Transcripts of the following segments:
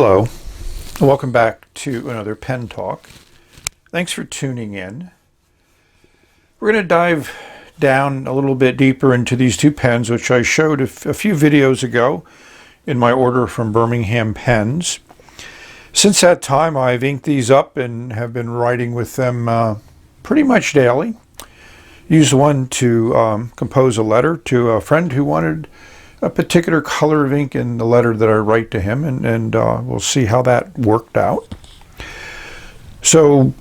Hello, welcome back to another pen talk. Thanks for tuning in. We're going to dive down a little bit deeper into these two pens, which I showed a few videos ago in my order from Birmingham Pens. Since that time, I've inked these up and have been writing with them pretty much daily. Used one to compose a letter to a friend who wanted a particular color of ink in the letter that I write to him, and we'll see how that worked out. So,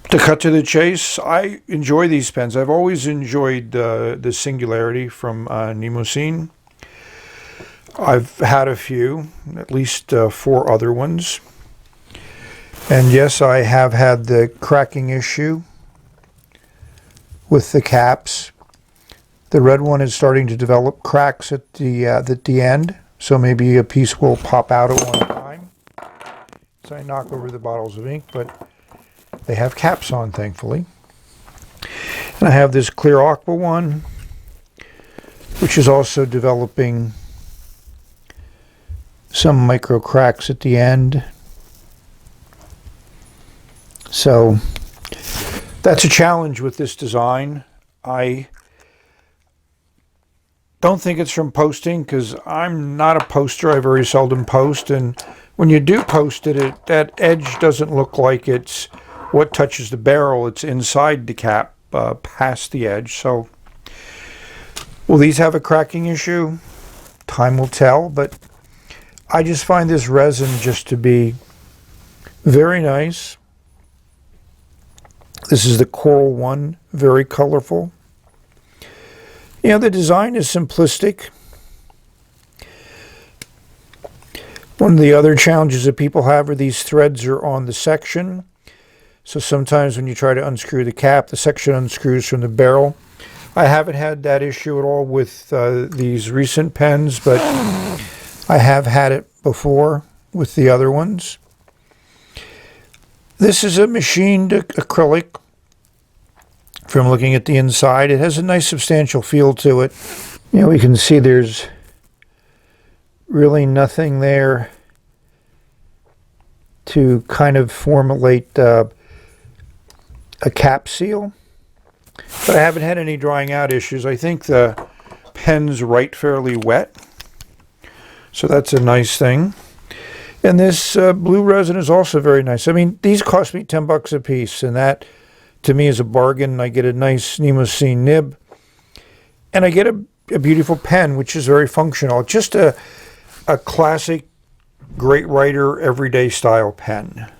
to cut to the chase, I enjoy these pens. I've always enjoyed the Singularity from Nemosine. I've had a few, at least 4 other ones. And yes, I have had the cracking issue with the caps. The red one is starting to develop cracks at the end, so maybe a piece will pop out at one time. So I knock over the bottles of ink, but they have caps on, thankfully. And I have this clear aqua one, which is also developing some micro cracks at the end. So that's a challenge with this design. I don't think it's from posting, because I'm not a poster. I very seldom post, and when you do post it, that edge doesn't look like it's what touches the barrel. It's inside the cap, past the edge. So will these have a cracking issue? Time will tell, but I just find this resin just to be very nice. This is the coral one, very colorful. You know, the design is simplistic. One of the other challenges that people have are these threads are on the section. So sometimes when you try to unscrew the cap, the section unscrews from the barrel. I haven't had that issue at all with these recent pens, but I have had it before with the other ones. This is a machined acrylic. From looking at the inside, it has a nice substantial feel to it. You know, we can see there's really nothing there to kind of formulate a cap seal. But I haven't had any drying out issues. I think the pens write fairly wet, so that's a nice thing. And this blue resin is also very nice. I mean, these cost me $10 a piece, and that to me is a bargain. I get a nice Nemosine nib, and I get a beautiful pen, which is very functional. Just a classic, great writer, everyday style pen.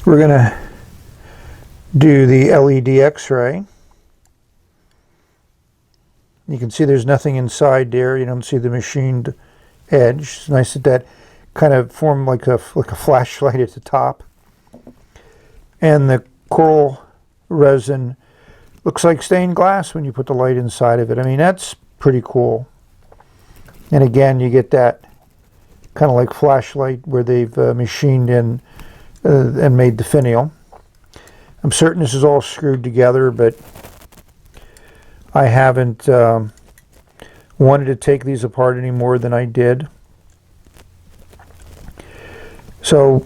We're going to do the LED X-ray. You can see there's nothing inside there. You don't see the machined edge. It's nice that kind of formed like a flashlight at the top. And the coral resin looks like stained glass when you put the light inside of it. I mean, that's pretty cool. And again, you get that kind of like flashlight where they've machined in and made the finial. I'm certain this is all screwed together, but I haven't wanted to take these apart any more than I did. So,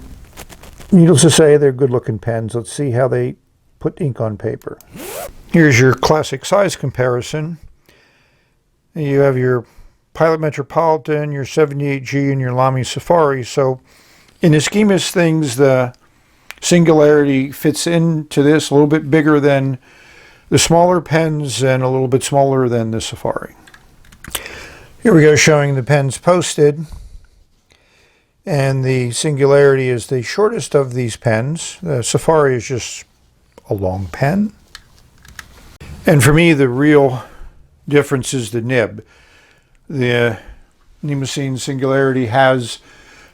needless to say, they're good-looking pens. Let's see how they put ink on paper. Here's your classic size comparison. You have your Pilot Metropolitan, your 78G, and your Lamy Safari. So, in the scheme of things, the Singularity fits into this a little bit bigger than the smaller pens and a little bit smaller than the Safari. Here we go, showing the pens posted. And the Singularity is the shortest of these pens. The Safari is just a long pen. And for me, the real difference is the nib. The Nemosine Singularity has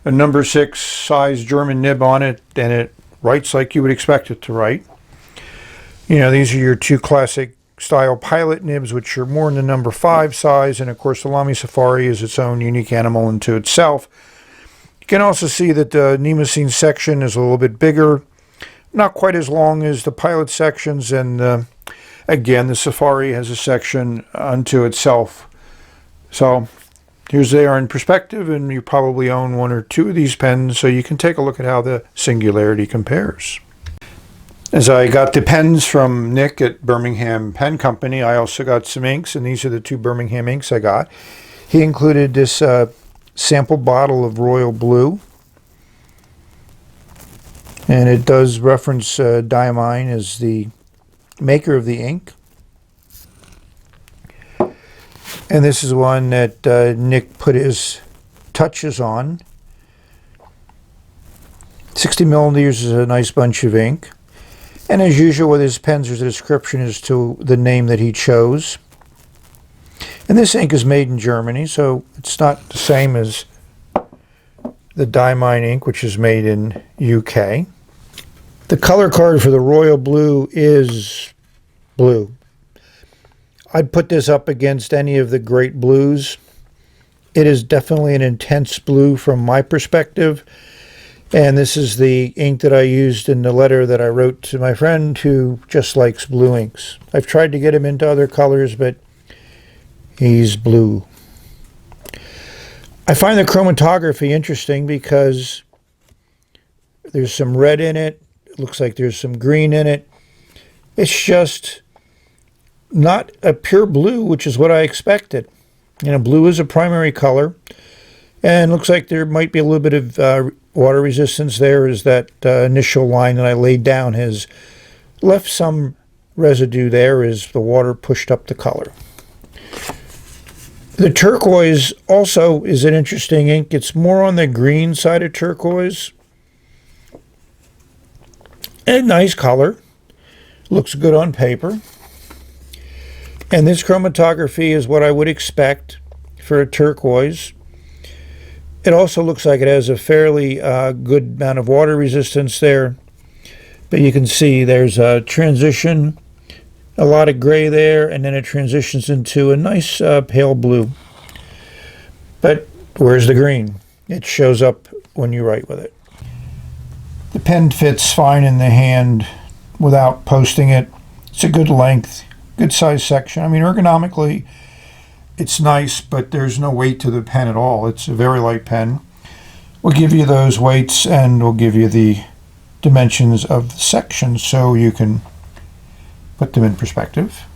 a number 6 size German nib on it, and it writes like you would expect it to write. You know, these are your 2 classic style pilot nibs, which are more in the number 5 size, and of course the Lamy Safari is its own unique animal unto itself. You can also see that the Nemosine section is a little bit bigger, not quite as long as the pilot sections, and again, the Safari has a section unto itself. So Here's they are in perspective, and you probably own one or two of these pens, so you can take a look at how the Singularity compares. As I got the pens from Nick at Birmingham Pen Company, I also got some inks, and these are the two Birmingham inks I got. He included this sample bottle of royal blue, and it does reference Nemosine as the maker of the ink. And this is one that Nick put his touches on. 60 milliliters is a nice bunch of ink. And as usual with his pens, there's a description as to the name that he chose. And this ink is made in Germany, so it's not the same as the Nemosine ink, which is made in UK. The color card for the royal blue is blue. I'd put this up against any of the great blues. It is definitely an intense blue from my perspective. And this is the ink that I used in the letter that I wrote to my friend who just likes blue inks. I've tried to get him into other colors, but he's blue. I find the chromatography interesting because there's some red in it. It looks like there's some green in it. It's just not a pure blue, which is what I expected. You know, blue is a primary color, and looks like there might be a little bit of water resistance there, as that initial line that I laid down has left some residue there as the water pushed up the color. The turquoise also is an interesting ink. It's more on the green side of turquoise. A nice color. Looks good on paper. And this chromatography is what I would expect for a turquoise. It also looks like it has a fairly good amount of water resistance there. But you can see there's a transition, a lot of gray there, and then it transitions into a nice pale blue. But where's the green? It shows up when you write with it. The pen fits fine in the hand without posting it. It's a good length. Good size section. I mean, ergonomically, it's nice, but there's no weight to the pen at all. It's a very light pen. We'll give you those weights, and we'll give you the dimensions of the sections so you can put them in perspective.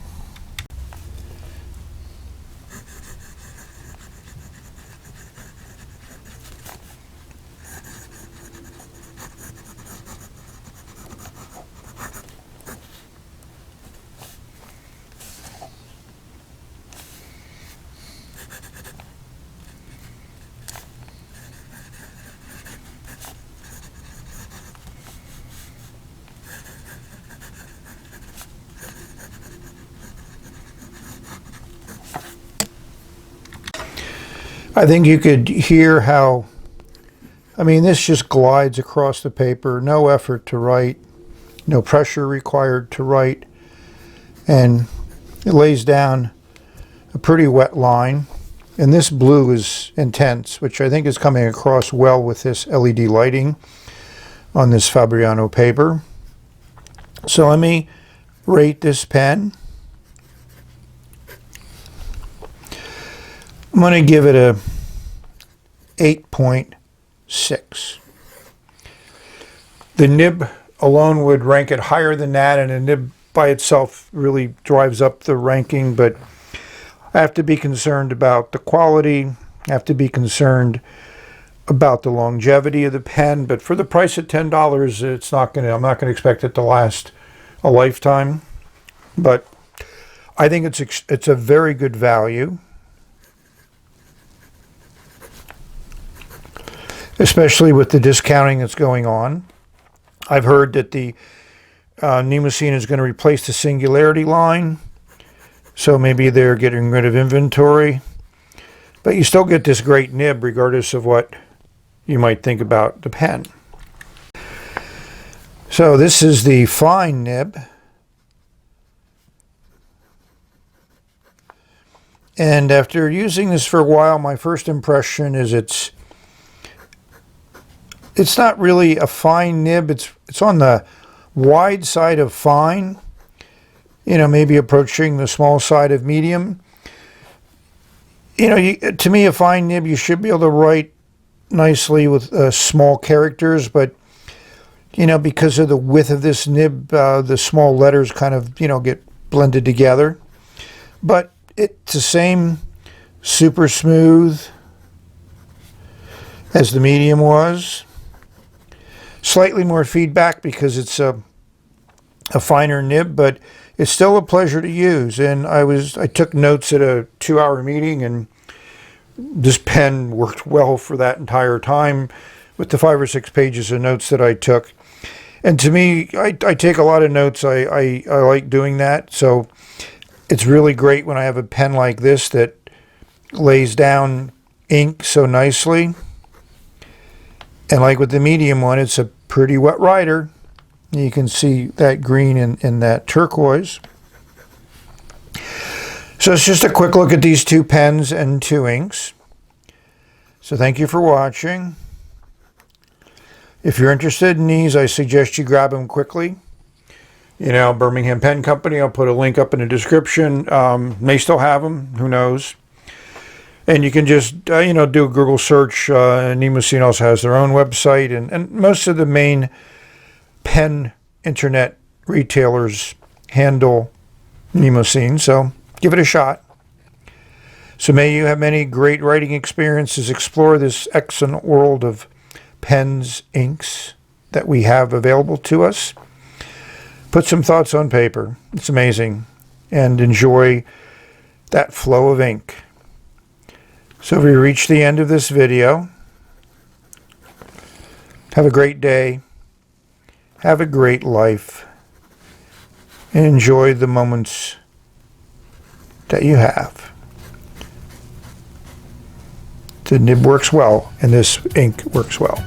I think you could hear how, I mean, this just glides across the paper, no effort to write, no pressure required to write, and it lays down a pretty wet line. And this blue is intense, which I think is coming across well with this LED lighting on this Fabriano paper. So let me rate this pen. I'm going to give it a 8.6. The nib alone would rank it higher than that, and the nib by itself really drives up the ranking, but I have to be concerned about the quality. I have to be concerned about the longevity of the pen, but for the price of $10, it's not going to, I'm not going to expect it to last a lifetime, but I think it's a very good value. Especially with the discounting that's going on. I've heard that the Nemosine is going to replace the Singularity line, so maybe they're getting rid of inventory. But you still get this great nib regardless of what you might think about the pen. So this is the fine nib. And after using this for a while, my first impression is it's not really a fine nib. It's on the wide side of fine, you know, maybe approaching the small side of medium. You know, to me, a fine nib, you should be able to write nicely with small characters, but you know, because of the width of this nib, the small letters kind of, you know, get blended together. But it's the same super smooth as the medium was. Slightly more feedback because it's a finer nib, but it's still a pleasure to use. And I took notes at a 2-hour meeting, and this pen worked well for that entire time with the 5 or 6 pages of notes that I took. And to me, I take a lot of notes. I like doing that. So it's really great when I have a pen like this that lays down ink so nicely. And like with the medium one, it's a pretty wet writer. You can see that green in that turquoise. So it's just a quick look at these 2 pens and 2 inks. So thank you for watching. If you're interested in these, I suggest you grab them quickly. You know, Birmingham Pen Company, I'll put a link up in the description. May still have them, who knows. And you can just, you know, do a Google search. Nemosine also has their own website. And most of the main pen internet retailers handle Nemosine, so give it a shot. So may you have many great writing experiences. Explore this excellent world of pens, inks that we have available to us. Put some thoughts on paper. It's amazing. And enjoy that flow of ink. So we reached the end of this video. Have a great day. Have a great life. And enjoy the moments that you have. The nib works well, and this ink works well.